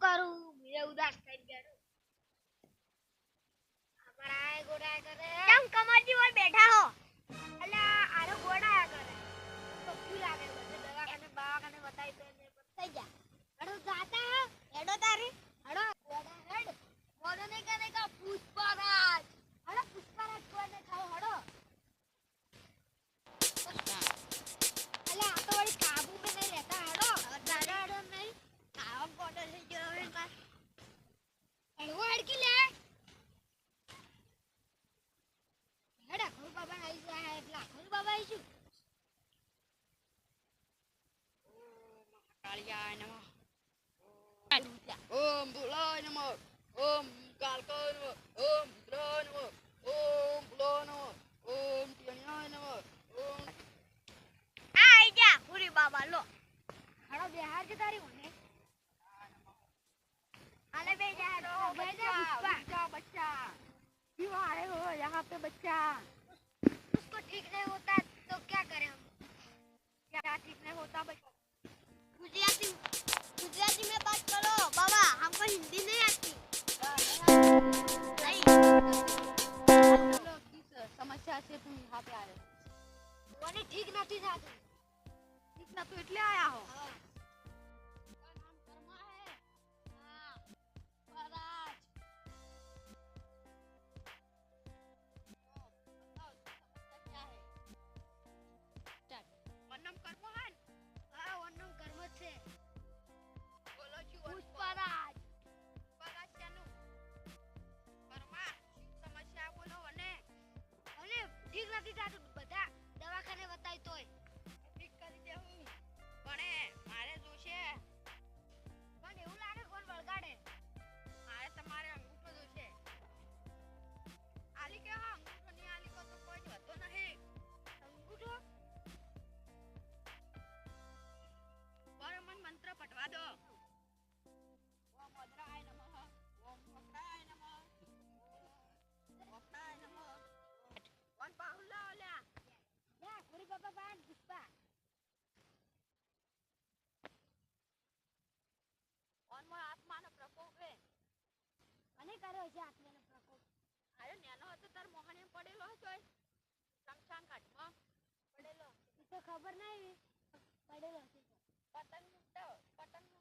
કરું મેં ઉદાસ થઈ ગયો અમારા ગોડા કરે કેમ કમરજી ઓર બેઠા હો અલા આરો ગોડા કરે તો ક્યું લાગે બધે દવાખાને બતાઈ દે ને થઈ જા હડો જાતા હે હેડો તારી હડો ગોડા હેડ મોડો ને કા પુષ્પરાજ હડો પુષ્પરાજ કોને ખાવ હડો અલા આ તો વળી કાબુ में नहीं रहता हड़ो दादा हड़ो नहीं खावा बोतल से जो है का हड़ो हड़की ले हेड़ा खरु बाबा आई जा है એટલા ખરુ બાબા આવી છું ઓમ કાળિયા નમઃ ઓમ ભુલાય નમઃ ઓમ કાલકા નમઃ ઓમ ભુલાય નમઃ ઓમ ભુલાય નમઃ ઓમ ટિયાય નમઃ ઓમ આઈ જા પૂરી બાબા લો હડો બિહાર કે તારી મને आले बे जा रो बच्चा बच्चा क्यों आए हो यहाँ पे बच्चा उसको ठीक नहीं होता तो क्या करें हम क्या ठीक नहीं होता बच्चा गुजराती में बात करो बाबा हमको हिंदी नहीं आती नहीं किस समस्या से तुम यहाँ पे आए वो ठीक नहीं था ठीक ना तो એટલે આયા હો કરો છે આત્માનો પ્રકોપ આયો નેનો હતો તાર મોહણે પડેલો હતો શમશાન ઘાટમાં પડેલો ઈ તો ખબર નહીં પડેલો છે પતંગ